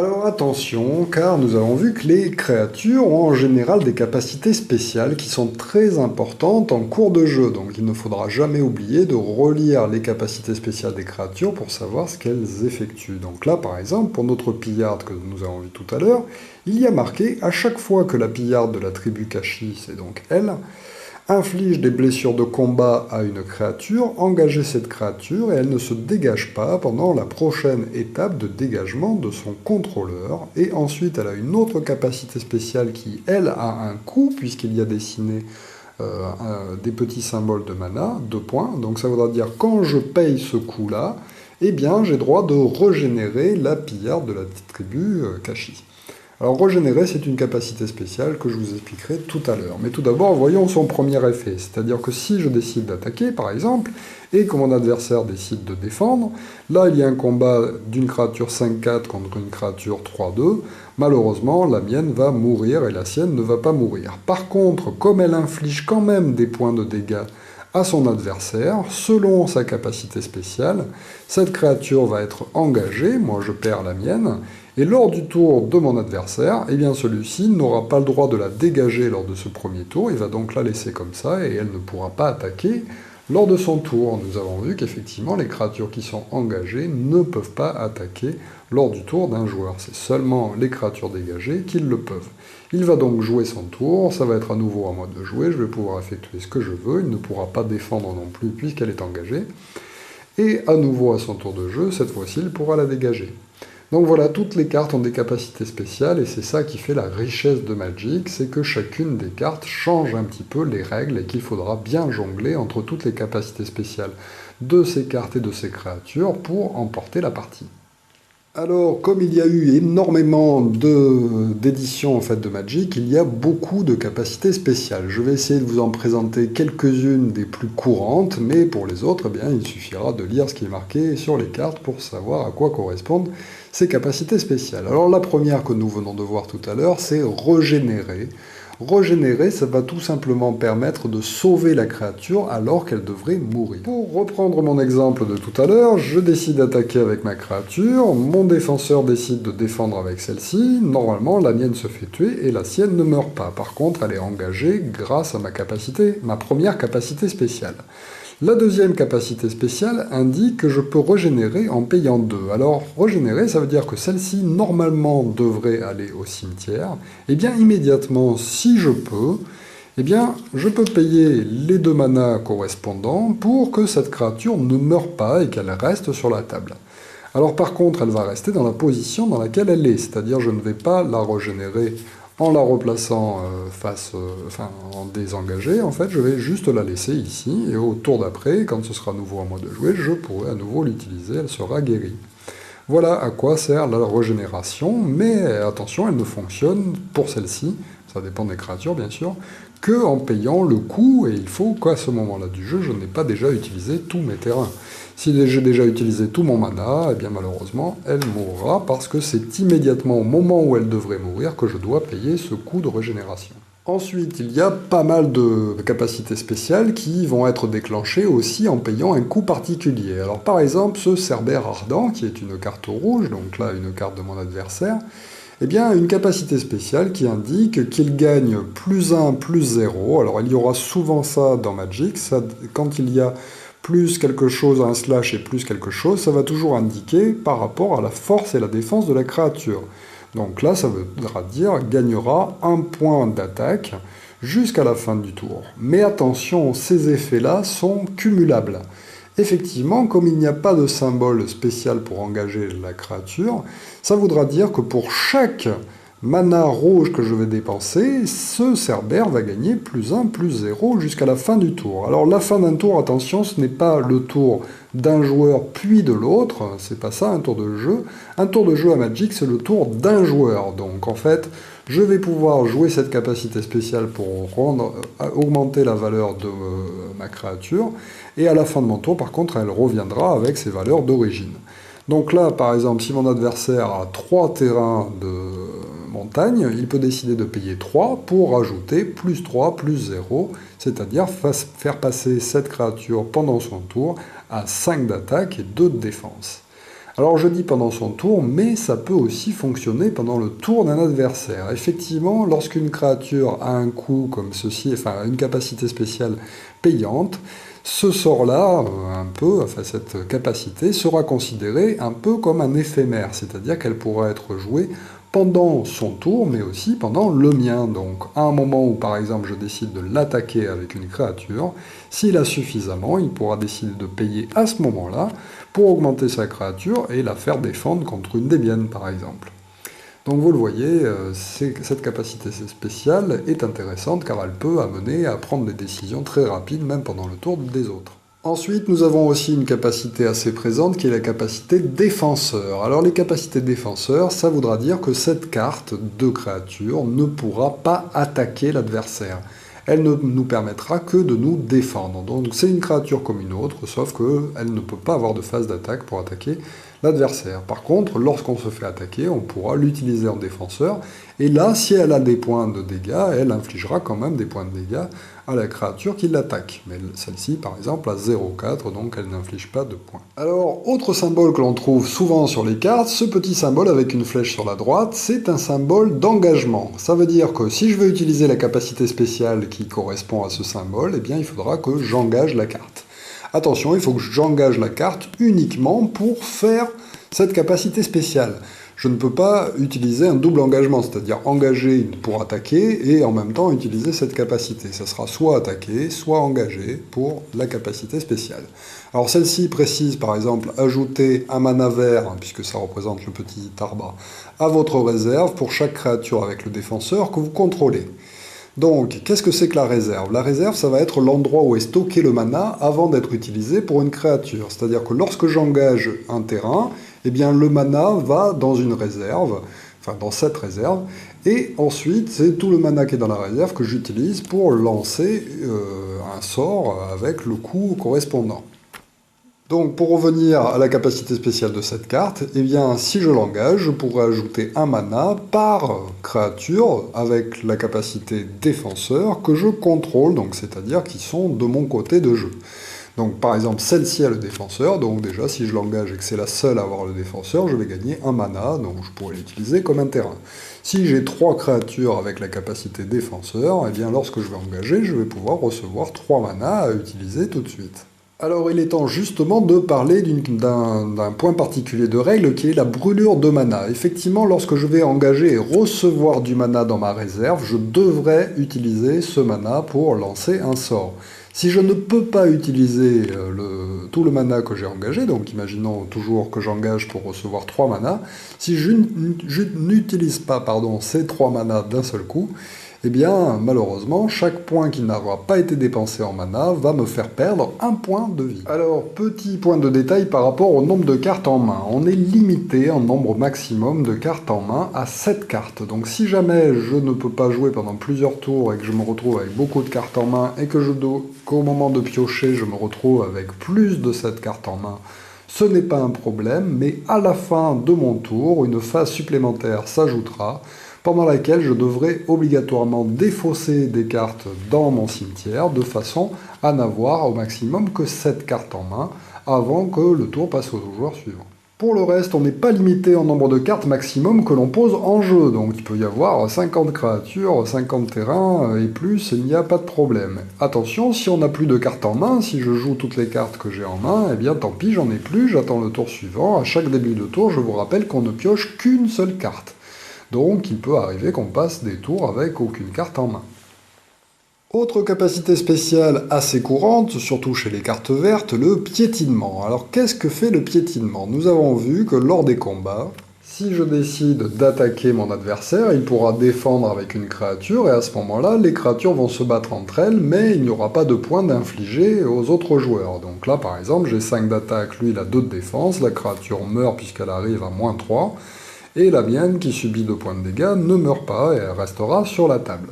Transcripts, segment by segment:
Alors attention, car nous avons vu que les créatures ont en général des capacités spéciales qui sont très importantes en cours de jeu, donc il ne faudra jamais oublier de relire les capacités spéciales des créatures pour savoir ce qu'elles effectuent. Donc là par exemple, pour notre pillarde que nous avons vu tout à l'heure, il y a marqué à chaque fois que la pillarde de la tribu Kashi, c'est donc elle, inflige des blessures de combat à une créature, engagez cette créature et elle ne se dégage pas pendant la prochaine étape de dégagement de son contrôleur. Et ensuite, elle a une autre capacité spéciale qui, elle, a un coût, puisqu'il y a dessiné des petits symboles de mana, 2 points. Donc ça voudra dire quand je paye ce coût-là, eh bien j'ai droit de régénérer la pillarde de la tribu Kashi. Alors régénérer, c'est une capacité spéciale que je vous expliquerai tout à l'heure. Mais tout d'abord, voyons son premier effet. C'est-à-dire que si je décide d'attaquer, par exemple, et que mon adversaire décide de défendre, là il y a un combat d'une créature 5-4 contre une créature 3-2, malheureusement la mienne va mourir et la sienne ne va pas mourir. Par contre, comme elle inflige quand même des points de dégâts à son adversaire, selon sa capacité spéciale, cette créature va être engagée, moi je perds la mienne, et lors du tour de mon adversaire, eh bien celui-ci n'aura pas le droit de la dégager lors de ce premier tour, il va donc la laisser comme ça, et elle ne pourra pas attaquer lors de son tour. Nous avons vu qu'effectivement les créatures qui sont engagées ne peuvent pas attaquer lors du tour d'un joueur, c'est seulement les créatures dégagées qui le peuvent. Il va donc jouer son tour, ça va être à nouveau à moi de jouer, je vais pouvoir effectuer ce que je veux, il ne pourra pas défendre non plus puisqu'elle est engagée, et à nouveau à son tour de jeu, cette fois-ci il pourra la dégager. Donc voilà, toutes les cartes ont des capacités spéciales, et c'est ça qui fait la richesse de Magic, c'est que chacune des cartes change un petit peu les règles, et qu'il faudra bien jongler entre toutes les capacités spéciales de ces cartes et de ces créatures pour emporter la partie. Alors, comme il y a eu énormément d'éditions en fait, de Magic, il y a beaucoup de capacités spéciales. Je vais essayer de vous en présenter quelques-unes des plus courantes, mais pour les autres, eh bien, il suffira de lire ce qui est marqué sur les cartes pour savoir à quoi correspondent ces capacités spéciales. Alors la première que nous venons de voir tout à l'heure, c'est régénérer. Régénérer, ça va tout simplement permettre de sauver la créature alors qu'elle devrait mourir. Pour reprendre mon exemple de tout à l'heure, je décide d'attaquer avec ma créature, mon défenseur décide de défendre avec celle-ci, normalement la mienne se fait tuer et la sienne ne meurt pas. Par contre, elle est engagée grâce à ma première capacité spéciale. La deuxième capacité spéciale indique que je peux régénérer en payant 2. Alors, régénérer, ça veut dire que celle-ci, normalement, devrait aller au cimetière. Et bien, immédiatement, si je peux, eh bien, je peux payer les 2 manas correspondants pour que cette créature ne meure pas et qu'elle reste sur la table. Alors, par contre, elle va rester dans la position dans laquelle elle est, c'est-à-dire je ne vais pas la régénérer en la replaçant en désengagée, en fait, je vais juste la laisser ici, et au tour d'après, quand ce sera à nouveau à moi de jouer, je pourrai à nouveau l'utiliser, elle sera guérie. Voilà à quoi sert la régénération, mais attention, elle ne fonctionne pour celle-ci, ça dépend des créatures bien sûr, que en payant le coût, et il faut qu'à ce moment-là du jeu, je n'ai pas déjà utilisé tous mes terrains. Si j'ai déjà utilisé tout mon mana, eh bien malheureusement, elle mourra parce que c'est immédiatement au moment où elle devrait mourir que je dois payer ce coût de régénération. Ensuite, il y a pas mal de capacités spéciales qui vont être déclenchées aussi en payant un coût particulier. Alors par exemple, ce Cerbère Ardent, qui est une carte rouge, donc là une carte de mon adversaire, eh bien, une capacité spéciale qui indique qu'il gagne +1, +0. Alors, il y aura souvent ça dans Magic. Quand il y a plus quelque chose, un slash et plus quelque chose, ça va toujours indiquer par rapport à la force et la défense de la créature. Donc là, ça voudra dire gagnera 1 point d'attaque jusqu'à la fin du tour. Mais attention, ces effets-là sont cumulables. Effectivement, comme il n'y a pas de symbole spécial pour engager la créature, ça voudra dire que pour chaque mana rouge que je vais dépenser, ce Cerbère va gagner +1, +0 jusqu'à la fin du tour. Alors la fin d'un tour, attention, ce n'est pas le tour d'un joueur puis de l'autre, c'est pas ça un tour de jeu. Un tour de jeu à Magic, c'est le tour d'un joueur. Donc en fait, je vais pouvoir jouer cette capacité spéciale pour augmenter la valeur de ma créature, et à la fin de mon tour, par contre, elle reviendra avec ses valeurs d'origine. Donc là, par exemple, si mon adversaire a 3 terrains de montagne, il peut décider de payer 3 pour rajouter +3, +0, c'est-à-dire faire passer cette créature pendant son tour à 5 d'attaque et 2 de défense. Alors je dis pendant son tour, mais ça peut aussi fonctionner pendant le tour d'un adversaire. Effectivement, lorsqu'une créature a un coût comme ceci, enfin une capacité spéciale payante, ce sort-là, cette capacité, sera considérée un peu comme un éphémère, c'est-à-dire qu'elle pourra être jouée pendant son tour, mais aussi pendant le mien. Donc, à un moment où, par exemple, je décide de l'attaquer avec une créature, s'il a suffisamment, il pourra décider de payer à ce moment-là pour augmenter sa créature et la faire défendre contre une des miennes, par exemple. Donc vous le voyez, cette capacité spéciale est intéressante car elle peut amener à prendre des décisions très rapides, même pendant le tour des autres. Ensuite, nous avons aussi une capacité assez présente qui est la capacité défenseur. Alors les capacités défenseur, ça voudra dire que cette carte de créature ne pourra pas attaquer l'adversaire. Elle ne nous permettra que de nous défendre. Donc c'est une créature comme une autre, sauf qu'elle ne peut pas avoir de phase d'attaque pour attaquer l'adversaire. Par contre, lorsqu'on se fait attaquer, on pourra l'utiliser en défenseur, et là, si elle a des points de dégâts, elle infligera quand même des points de dégâts à la créature qui l'attaque. Mais celle-ci, par exemple, a 0,4, donc elle n'inflige pas de points. Alors, autre symbole que l'on trouve souvent sur les cartes, ce petit symbole avec une flèche sur la droite, c'est un symbole d'engagement. Ça veut dire que si je veux utiliser la capacité spéciale qui correspond à ce symbole, eh bien, il faudra que j'engage la carte. Attention, il faut que j'engage la carte uniquement pour faire cette capacité spéciale. Je ne peux pas utiliser un double engagement, c'est-à-dire engager pour attaquer et en même temps utiliser cette capacité. Ça sera soit attaquer, soit engager pour la capacité spéciale. Alors celle-ci précise par exemple ajouter un mana vert, puisque ça représente le petit arbre, à votre réserve pour chaque créature avec le défenseur que vous contrôlez. Donc, qu'est-ce que c'est que la réserve? La réserve, ça va être l'endroit où est stocké le mana avant d'être utilisé pour une créature. C'est-à-dire que lorsque j'engage un terrain, eh bien le mana va dans une réserve, enfin dans cette réserve, et ensuite c'est tout le mana qui est dans la réserve que j'utilise pour lancer un sort avec le coût correspondant. Donc pour revenir à la capacité spéciale de cette carte, eh bien si je l'engage, je pourrais ajouter un mana par créature avec la capacité défenseur que je contrôle, donc c'est-à-dire qui sont de mon côté de jeu. Donc par exemple celle-ci a le défenseur, donc déjà si je l'engage et que c'est la seule à avoir le défenseur, je vais gagner un mana, donc je pourrais l'utiliser comme un terrain. Si j'ai 3 créatures avec la capacité défenseur, eh bien lorsque je vais engager, je vais pouvoir recevoir 3 mana à utiliser tout de suite. Alors il est temps justement de parler d'un point particulier de règle qui est la brûlure de mana. Effectivement, lorsque je vais engager et recevoir du mana dans ma réserve, je devrais utiliser ce mana pour lancer un sort. Si je ne peux pas utiliser tout le mana que j'ai engagé, donc imaginons toujours que j'engage pour recevoir 3 mana, si je n'utilise pas ces 3 mana d'un seul coup, eh bien, malheureusement, chaque point qui n'aura pas été dépensé en mana va me faire perdre un point de vie. Alors, petit point de détail par rapport au nombre de cartes en main. On est limité en nombre maximum de cartes en main à 7 cartes. Donc si jamais je ne peux pas jouer pendant plusieurs tours et que je me retrouve avec beaucoup de cartes en main et qu'au moment de piocher, je me retrouve avec plus de 7 cartes en main, ce n'est pas un problème, mais à la fin de mon tour, une phase supplémentaire s'ajoutera, pendant laquelle je devrais obligatoirement défausser des cartes dans mon cimetière, de façon à n'avoir au maximum que 7 cartes en main, avant que le tour passe au joueur suivant. Pour le reste, on n'est pas limité en nombre de cartes maximum que l'on pose en jeu, donc il peut y avoir 50 créatures, 50 terrains et plus, il n'y a pas de problème. Attention, si on n'a plus de cartes en main, si je joue toutes les cartes que j'ai en main, eh bien tant pis, j'en ai plus, j'attends le tour suivant. À chaque début de tour, je vous rappelle qu'on ne pioche qu'une seule carte. Donc il peut arriver qu'on passe des tours avec aucune carte en main. Autre capacité spéciale assez courante, surtout chez les cartes vertes, le piétinement. Alors qu'est-ce que fait le piétinement? Nous avons vu que lors des combats, si je décide d'attaquer mon adversaire, il pourra défendre avec une créature, et à ce moment-là, les créatures vont se battre entre elles, mais il n'y aura pas de points d'infliger aux autres joueurs. Donc là, par exemple, j'ai 5 d'attaque, lui il a 2 de défense, la créature meurt puisqu'elle arrive à -3, et la mienne, qui subit 2 points de dégâts, ne meurt pas et elle restera sur la table.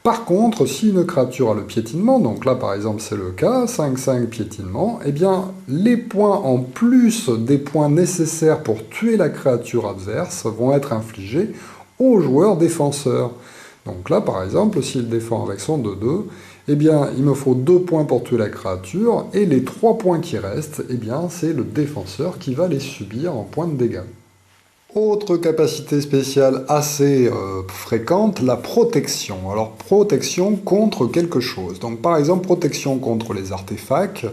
Par contre, si une créature a le piétinement, donc là par exemple c'est le cas, 5-5 piétinement, eh bien les points en plus des points nécessaires pour tuer la créature adverse vont être infligés au joueur défenseur. Donc là par exemple, s'il défend avec son 2-2, eh bien, il me faut 2 points pour tuer la créature, et les 3 points qui restent, eh bien, c'est le défenseur qui va les subir en points de dégâts. Autre capacité spéciale assez fréquente, la protection. Alors, protection contre quelque chose. Donc, par exemple, protection contre les artefacts,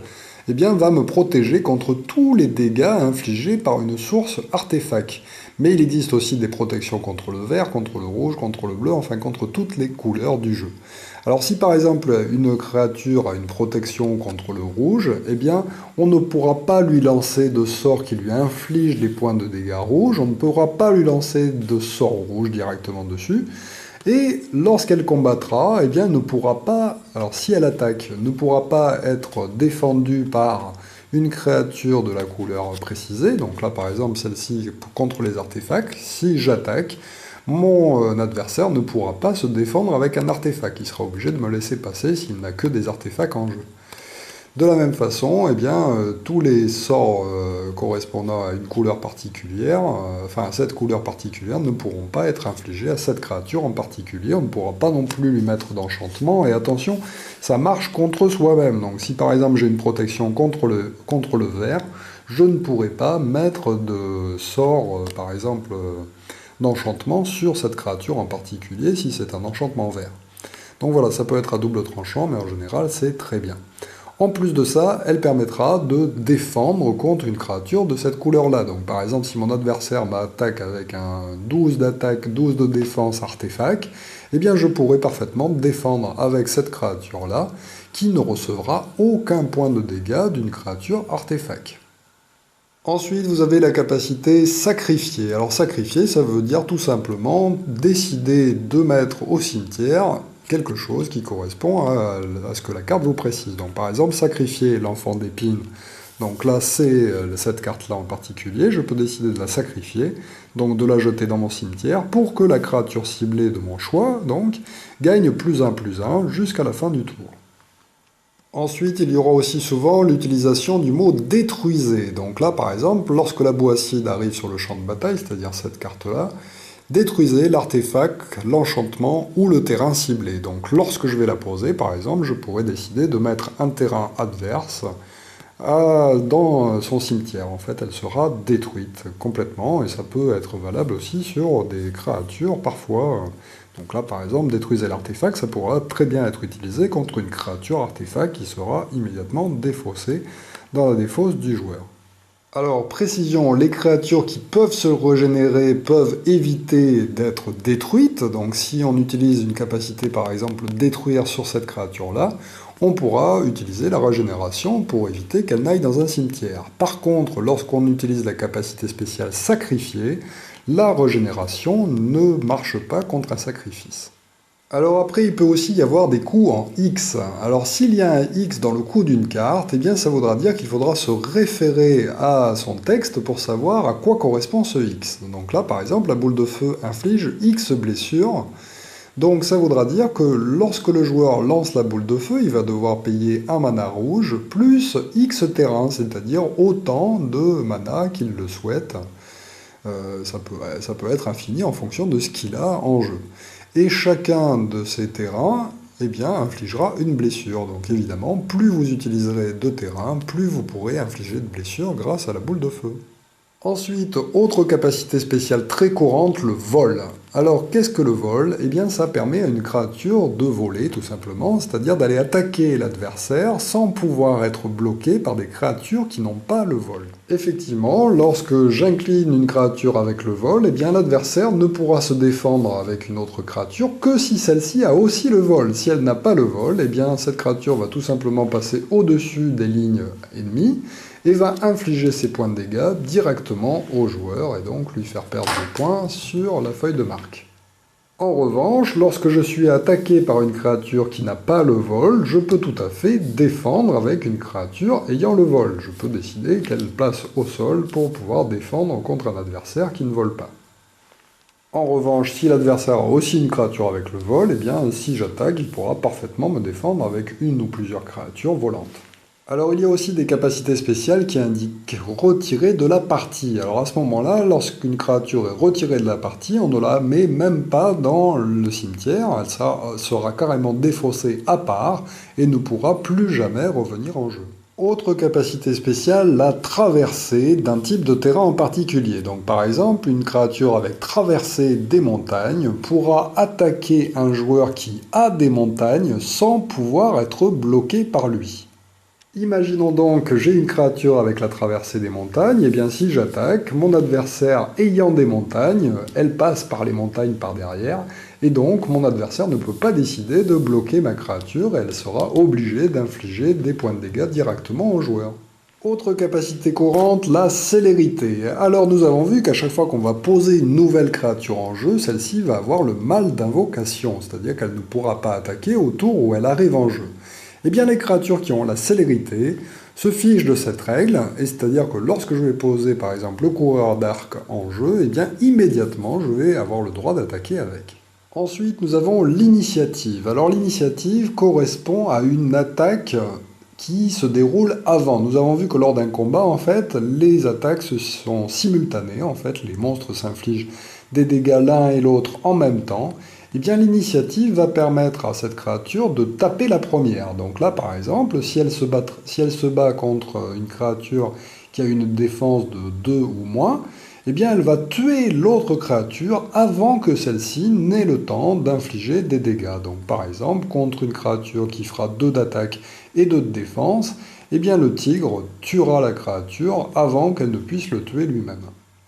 eh bien, va me protéger contre tous les dégâts infligés par une source artefact. Mais il existe aussi des protections contre le vert, contre le rouge, contre le bleu, enfin contre toutes les couleurs du jeu. Alors si par exemple une créature a une protection contre le rouge, eh bien on ne pourra pas lui lancer de sorts qui lui infligent des points de dégâts rouges, on ne pourra pas lui lancer de sorts rouges directement dessus, et lorsqu'elle combattra, eh bien ne pourra pas, alors si elle attaque, ne pourra pas être défendue par une créature de la couleur précisée, donc là par exemple celle-ci contre les artefacts, si j'attaque, mon adversaire ne pourra pas se défendre avec un artefact, il sera obligé de me laisser passer s'il n'a que des artefacts en jeu. De la même façon, eh bien, tous les sorts correspondant à une couleur particulière, enfin à cette couleur particulière, ne pourront pas être infligés à cette créature en particulier. On ne pourra pas non plus lui mettre d'enchantement. Et attention, ça marche contre soi-même. Donc si par exemple j'ai une protection contre le vert, je ne pourrai pas mettre de sort, par exemple, d'enchantement sur cette créature en particulier si c'est un enchantement vert. Donc voilà, ça peut être à double tranchant, mais en général c'est très bien. En plus de ça, elle permettra de défendre contre une créature de cette couleur-là. Donc par exemple, si mon adversaire m'attaque avec un 12 d'attaque, 12 de défense artefact, eh bien je pourrai parfaitement défendre avec cette créature-là, qui ne recevra aucun point de dégâts d'une créature artefact. Ensuite, vous avez la capacité sacrifier. Alors sacrifier, ça veut dire tout simplement décider de mettre au cimetière quelque chose qui correspond à ce que la carte vous précise. Donc par exemple, sacrifier l'enfant d'épine. Donc là, c'est cette carte-là en particulier. Je peux décider de la sacrifier, donc de la jeter dans mon cimetière, pour que la créature ciblée de mon choix, donc, gagne +1/+1 jusqu'à la fin du tour. Ensuite, il y aura aussi souvent l'utilisation du mot « détruisez ». Donc là, par exemple, lorsque la boue acide arrive sur le champ de bataille, c'est-à-dire cette carte-là, détruisez l'artefact, l'enchantement ou le terrain ciblé. Donc lorsque je vais la poser, par exemple, je pourrais décider de mettre un terrain adverse dans son cimetière. En fait, elle sera détruite complètement, et ça peut être valable aussi sur des créatures parfois. Donc là, par exemple, détruisez l'artefact, ça pourra très bien être utilisé contre une créature artefact qui sera immédiatement défaussée dans la défausse du joueur. Alors, précision, les créatures qui peuvent se régénérer peuvent éviter d'être détruites. Donc si on utilise une capacité, par exemple, détruire sur cette créature-là, on pourra utiliser la régénération pour éviter qu'elle n'aille dans un cimetière. Par contre, lorsqu'on utilise la capacité spéciale sacrifier, la régénération ne marche pas contre un sacrifice. Alors après, il peut aussi y avoir des coups en X. Alors s'il y a un X dans le coup d'une carte, eh bien ça voudra dire qu'il faudra se référer à son texte pour savoir à quoi correspond ce X. Donc là, par exemple, la boule de feu inflige X blessures. Donc ça voudra dire que lorsque le joueur lance la boule de feu, il va devoir payer un mana rouge plus X terrain, c'est-à-dire autant de mana qu'il le souhaite. Ça peut être infini en fonction de ce qu'il a en jeu. Et chacun de ces terrains, eh bien, infligera une blessure. Donc évidemment, plus vous utiliserez de terrain, plus vous pourrez infliger de blessures grâce à la boule de feu. Ensuite, autre capacité spéciale très courante, le vol. Alors, qu'est-ce que le vol? Eh bien, ça permet à une créature de voler, tout simplement, c'est-à-dire d'aller attaquer l'adversaire sans pouvoir être bloqué par des créatures qui n'ont pas le vol. Effectivement, lorsque j'incline une créature avec le vol, eh bien, l'adversaire ne pourra se défendre avec une autre créature que si celle-ci a aussi le vol. Si elle n'a pas le vol, eh bien, cette créature va tout simplement passer au-dessus des lignes ennemies, et va infliger ses points de dégâts directement au joueur, et donc lui faire perdre des points sur la feuille de marque. En revanche, lorsque je suis attaqué par une créature qui n'a pas le vol, je peux tout à fait défendre avec une créature ayant le vol. Je peux décider qu'elle place au sol pour pouvoir défendre contre un adversaire qui ne vole pas. En revanche, si l'adversaire a aussi une créature avec le vol, eh bien, si j'attaque, il pourra parfaitement me défendre avec une ou plusieurs créatures volantes. Alors il y a aussi des capacités spéciales qui indiquent retirer de la partie. Alors à ce moment-là, lorsqu'une créature est retirée de la partie, on ne la met même pas dans le cimetière, sera carrément défaussée à part et ne pourra plus jamais revenir en jeu. Autre capacité spéciale, la traversée d'un type de terrain en particulier. Donc par exemple, une créature avec traversée des montagnes pourra attaquer un joueur qui a des montagnes sans pouvoir être bloqué par lui. Imaginons donc que j'ai une créature avec la traversée des montagnes, et bien si j'attaque, mon adversaire ayant des montagnes, elle passe par les montagnes par derrière, et donc mon adversaire ne peut pas décider de bloquer ma créature, et elle sera obligée d'infliger des points de dégâts directement au joueur. Autre capacité courante, la célérité. Alors nous avons vu qu'à chaque fois qu'on va poser une nouvelle créature en jeu, celle-ci va avoir le mal d'invocation, c'est-à-dire qu'elle ne pourra pas attaquer au tour où elle arrive en jeu. Eh bien, les créatures qui ont la célérité se fichent de cette règle, et c'est-à-dire que lorsque je vais poser par exemple le coureur d'arc en jeu, eh bien immédiatement je vais avoir le droit d'attaquer avec. Ensuite, nous avons l'initiative. Alors l'initiative correspond à une attaque qui se déroule avant. Nous avons vu que lors d'un combat, en fait, les attaques sont simultanées. En fait, les monstres s'infligent des dégâts l'un et l'autre en même temps. Eh bien, l'initiative va permettre à cette créature de taper la première. Donc là, par exemple, si elle se bat contre une créature qui a une défense de 2 ou moins, eh bien, elle va tuer l'autre créature avant que celle-ci n'ait le temps d'infliger des dégâts. Donc, par exemple, contre une créature qui fera 2 d'attaque et 2 de défense, eh bien, le tigre tuera la créature avant qu'elle ne puisse le tuer lui-même.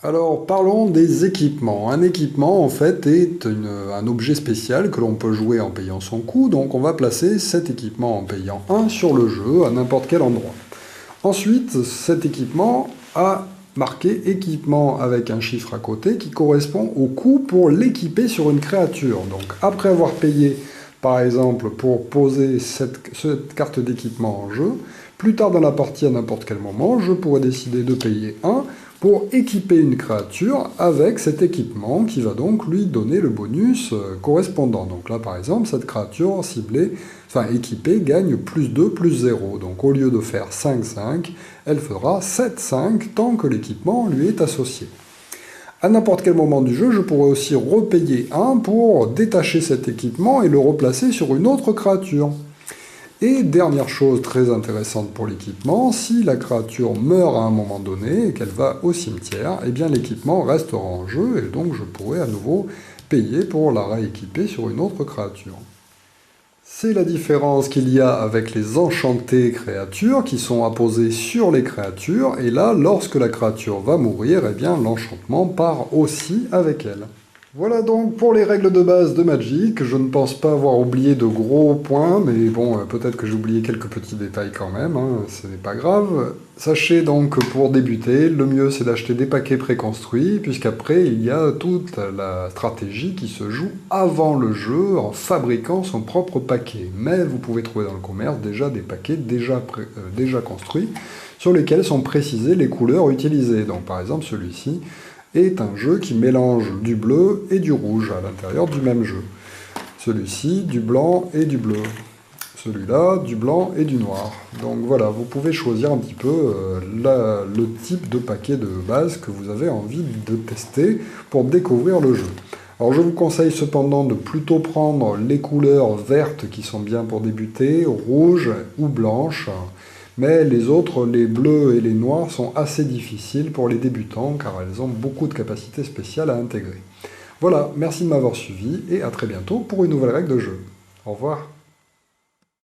Alors, parlons des équipements. Un équipement, en fait, est un objet spécial que l'on peut jouer en payant son coût, donc on va placer cet équipement en payant 1 sur le jeu, à n'importe quel endroit. Ensuite, cet équipement a marqué équipement avec un chiffre à côté qui correspond au coût pour l'équiper sur une créature. Donc, après avoir payé, par exemple, pour poser cette carte d'équipement en jeu, plus tard dans la partie, à n'importe quel moment, je pourrais décider de payer 1 pour équiper une créature avec cet équipement qui va donc lui donner le bonus correspondant. Donc là, par exemple, cette créature ciblée, équipée, gagne plus 2, plus 0. Donc au lieu de faire 5, 5, elle fera 7, 5 tant que l'équipement lui est associé. À n'importe quel moment du jeu, je pourrais aussi repayer 1 pour détacher cet équipement et le replacer sur une autre créature. Et dernière chose très intéressante pour l'équipement, si la créature meurt à un moment donné et qu'elle va au cimetière, eh bien l'équipement restera en jeu et donc je pourrai à nouveau payer pour la rééquiper sur une autre créature. C'est la différence qu'il y a avec les enchantées créatures qui sont apposées sur les créatures, et là, lorsque la créature va mourir, eh bien l'enchantement part aussi avec elle. Voilà donc pour les règles de base de Magic. Je ne pense pas avoir oublié de gros points, mais bon, peut-être que j'ai oublié quelques petits détails quand même, hein, ce n'est pas grave. Sachez donc que pour débuter, le mieux c'est d'acheter des paquets préconstruits, puisqu'après il y a toute la stratégie qui se joue avant le jeu en fabriquant son propre paquet. Mais vous pouvez trouver dans le commerce déjà des paquets déjà construits, sur lesquels sont précisées les couleurs utilisées. Donc par exemple celui-ci est un jeu qui mélange du bleu et du rouge à l'intérieur du même jeu. Celui-ci, du blanc et du bleu. Celui-là, du blanc et du noir. Donc voilà, vous pouvez choisir un petit peu le type de paquet de base que vous avez envie de tester pour découvrir le jeu. Alors je vous conseille cependant de plutôt prendre les couleurs vertes qui sont bien pour débuter, rouges ou blanches. Mais les autres, les bleus et les noirs, sont assez difficiles pour les débutants car elles ont beaucoup de capacités spéciales à intégrer. Voilà, merci de m'avoir suivi et à très bientôt pour une nouvelle règle de jeu. Au revoir.